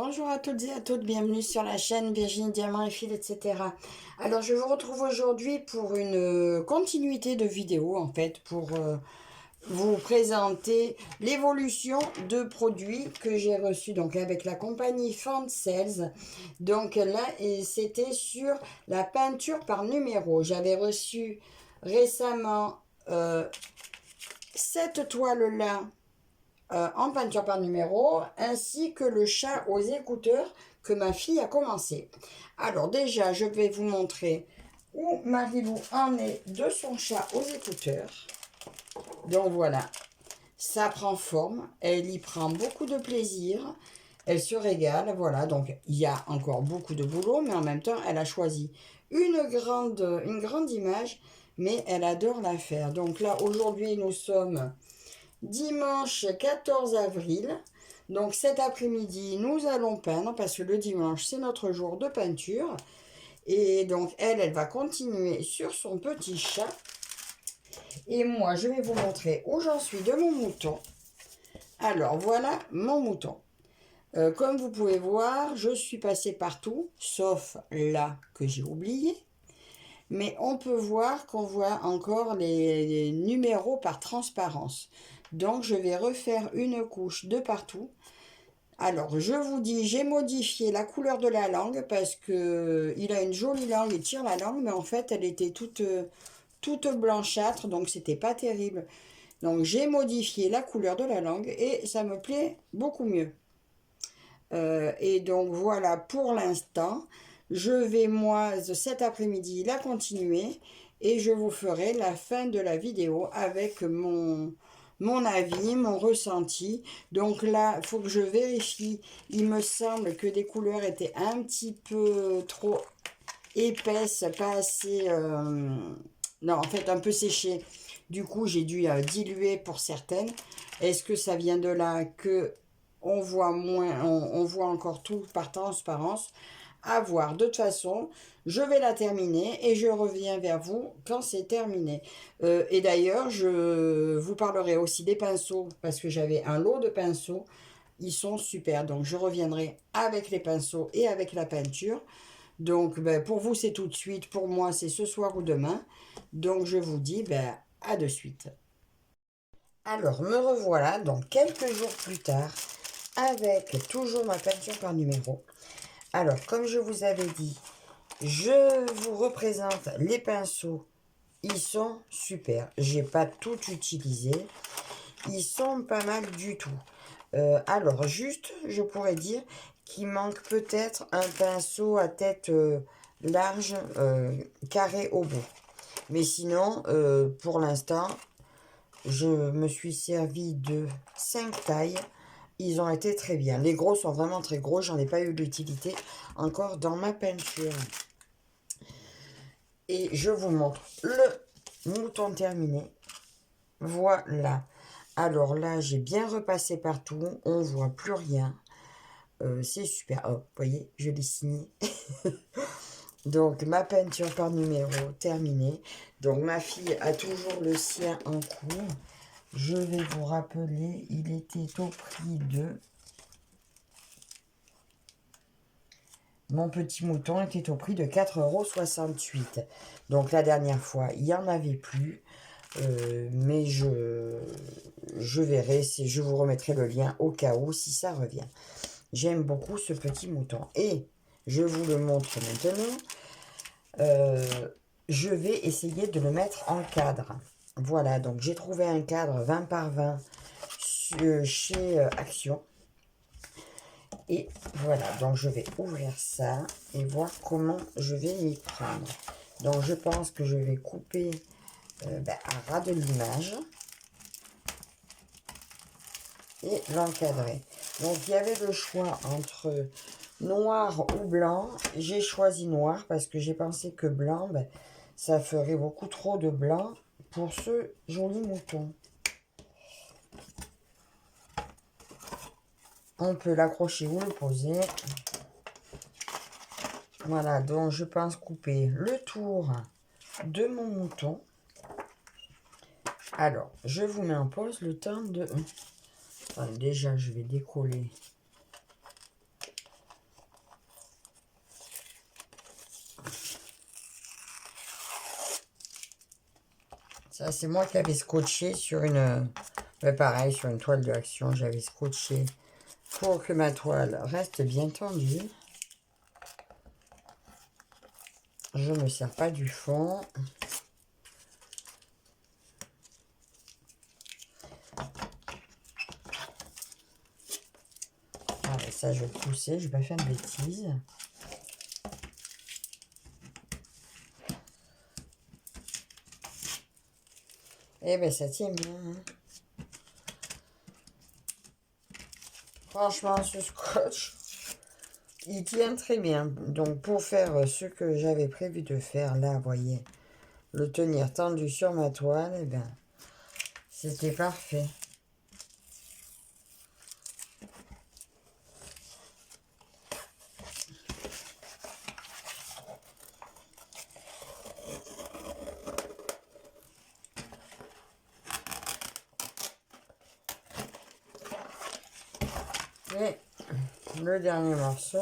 Bonjour à toutes et à toutes, bienvenue sur la chaîne Virginie Diamant et Fil, etc. Alors je vous retrouve aujourd'hui pour une continuité de vidéo en fait, pour vous présenter l'évolution de produits que j'ai reçus donc avec la compagnie Font Sales. Donc là, c'était sur la peinture par numéro. J'avais reçu récemment cette toile-là en peinture par numéro, ainsi que le chat aux écouteurs que ma fille a commencé. Alors déjà, je vais vous montrer où Marilou en est de son chat aux écouteurs. Donc voilà, ça prend forme, elle y prend beaucoup de plaisir, elle se régale, voilà. Donc il y a encore beaucoup de boulot, mais en même temps, elle a choisi une grande image, mais elle adore la faire. Donc là, aujourd'hui, nous sommes dimanche 14 avril. Donc cet après-midi, nous allons peindre parce que le dimanche, c'est notre jour de peinture. Et donc elle va continuer sur son petit chat. Et moi, je vais vous montrer où j'en suis de mon mouton. Alors voilà mon mouton. Comme vous pouvez voir, je suis passée partout, sauf là que j'ai oublié. Mais on peut voir qu'on voit encore les numéros par transparence. Donc je vais refaire une couche de partout. Alors je vous dis, j'ai modifié la couleur de la langue parce que il a une jolie langue, il tire la langue, mais en fait elle était toute blanchâtre, donc c'était pas terrible. Donc j'ai modifié la couleur de la langue et ça me plaît beaucoup mieux. Et donc voilà pour l'instant. Je vais moi cet après-midi la continuer et je vous ferai la fin de la vidéo avec mon avis, mon ressenti. Donc là, il faut que je vérifie. Il me semble que des couleurs étaient un petit peu trop épaisses, pas assez... non, en fait, un peu séchées. Du coup, j'ai dû diluer pour certaines. Est-ce que ça vient de là que on voit moins, on voit encore tout par transparence? À voir. De toute façon, je vais la terminer et je reviens vers vous quand c'est terminé. Et d'ailleurs, je vous parlerai aussi des pinceaux parce que j'avais un lot de pinceaux. Ils sont super. Donc, je reviendrai avec les pinceaux et avec la peinture. Donc, ben, pour vous, c'est tout de suite. Pour moi, c'est ce soir ou demain. Donc, je vous dis ben, à de suite. Alors, me revoilà donc quelques jours plus tard avec toujours ma peinture par numéro. Alors, comme je vous avais dit, je vous représente les pinceaux. Ils sont super. J'ai pas tout utilisé. Ils sont pas mal du tout. Alors, juste, je pourrais dire qu'il manque peut-être un pinceau à tête large, carré au bout. Mais sinon, pour l'instant, je me suis servi de 5 tailles. Ils ont été très bien. Les gros sont vraiment très gros. J'en ai pas eu d'utilité encore dans ma peinture. Et je vous montre le mouton terminé. Voilà. Alors là, j'ai bien repassé partout. On voit plus rien. C'est super. Oh, vous voyez, je l'ai signé. Donc, ma peinture par numéro terminée. Donc, ma fille a toujours le sien en cours. Je vais vous rappeler, il était au prix de... Mon petit mouton était au prix de 4,68 €. Donc, la dernière fois, il n'y en avait plus. Mais je verrai, si je vous remettrai le lien au cas où, si ça revient. J'aime beaucoup ce petit mouton. Et je vous le montre maintenant. Je vais essayer de le mettre en cadre. Voilà, donc j'ai trouvé un cadre 20 par 20 chez Action. Et voilà, donc je vais ouvrir ça et voir comment je vais m'y prendre. Donc je pense que je vais couper à ras de l'image et l'encadrer. Donc il y avait le choix entre noir ou blanc. J'ai choisi noir parce que j'ai pensé que blanc, ça ferait beaucoup trop de blanc pour ce joli mouton. On peut l'accrocher ou le poser. Voilà, donc je pense couper le tour de mon mouton. Alors, je vous mets en pause le temps de... Enfin, déjà, je vais décoller Ça, c'est moi qui avais scotché sur une... pareil, sur une toile de Action, j'avais scotché pour que ma toile reste bien tendue. Je ne me sers pas du fond. Allez, ça, je vais pousser, je vais pas faire de bêtises. Eh bien, ça tient bien. Hein. Franchement, ce scotch, il tient très bien. Donc, pour faire ce que j'avais prévu de faire, là, vous voyez, le tenir tendu sur ma toile, eh bien, c'était parfait. Et le dernier morceau.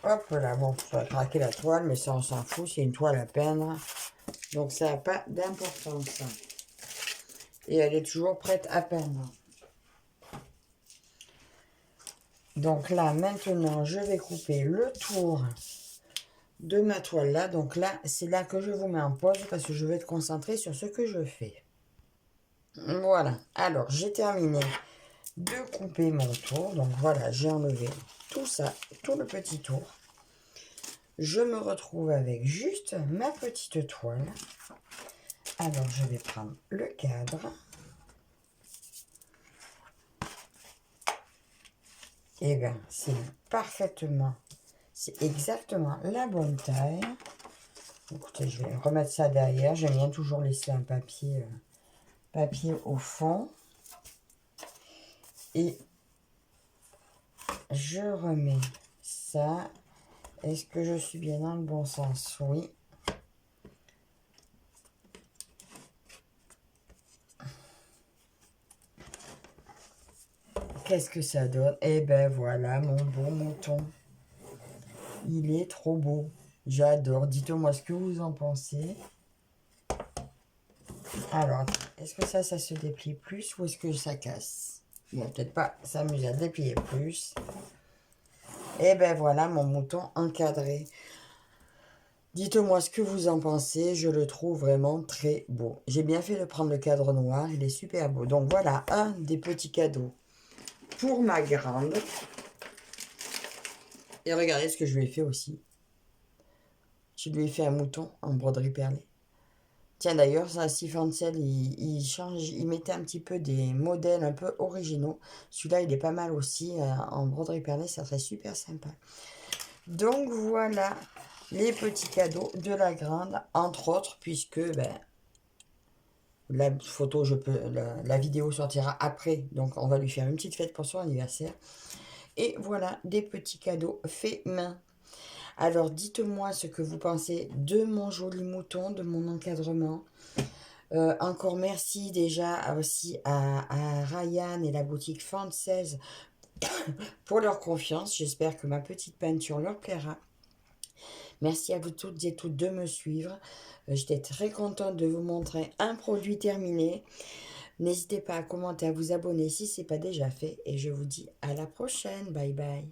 Hop là, bon, ça va craquer la toile, mais ça on s'en fout, c'est une toile à peindre. Donc ça n'a pas d'importance. Et elle est toujours prête à peindre. Donc là, maintenant, je vais couper le tour de ma toile là. Donc là, c'est là que je vous mets en pause parce que je vais être concentrée sur ce que je fais. Voilà. Alors, j'ai terminé de couper mon tour. Donc voilà, j'ai enlevé tout ça, tout le petit tour. Je me retrouve avec juste ma petite toile. Alors, je vais prendre le cadre. Et bien, c'est parfaitement, c'est exactement la bonne taille. Écoutez, je vais remettre ça derrière. J'aime bien toujours laisser un papier, papier au fond. Et je remets ça. Est-ce que je suis bien dans le bon sens? Oui. Qu'est-ce que ça donne? Eh ben voilà, mon beau mouton. Il est trop beau. J'adore. Dites-moi ce que vous en pensez. Alors, est-ce que ça se déplie plus ou est-ce que ça casse? Bon, peut-être pas s'amuser à déplier plus. Et ben voilà mon mouton encadré. Dites-moi ce que vous en pensez. Je le trouve vraiment très beau. J'ai bien fait de prendre le cadre noir. Il est super beau. Donc voilà un des petits cadeaux pour ma grande. Et regardez ce que je lui ai fait aussi. Je lui ai fait un mouton en broderie perlée. Tiens d'ailleurs, ça, Steve Hansel, il change, il mettait un petit peu des modèles un peu originaux. Celui-là, il est pas mal aussi en broderie perlée, ça serait super sympa. Donc voilà les petits cadeaux de la grande, entre autres, puisque ben, la photo, la vidéo sortira après, donc on va lui faire une petite fête pour son anniversaire. Et voilà des petits cadeaux faits main. Alors dites-moi ce que vous pensez de mon joli mouton, de mon encadrement. Encore merci déjà aussi à Ryan et la boutique Fan16 pour leur confiance. J'espère que ma petite peinture leur plaira. Merci à vous toutes et tous de me suivre. J'étais très contente de vous montrer un produit terminé. N'hésitez pas à commenter, à vous abonner si ce n'est pas déjà fait. Et je vous dis à la prochaine. Bye bye.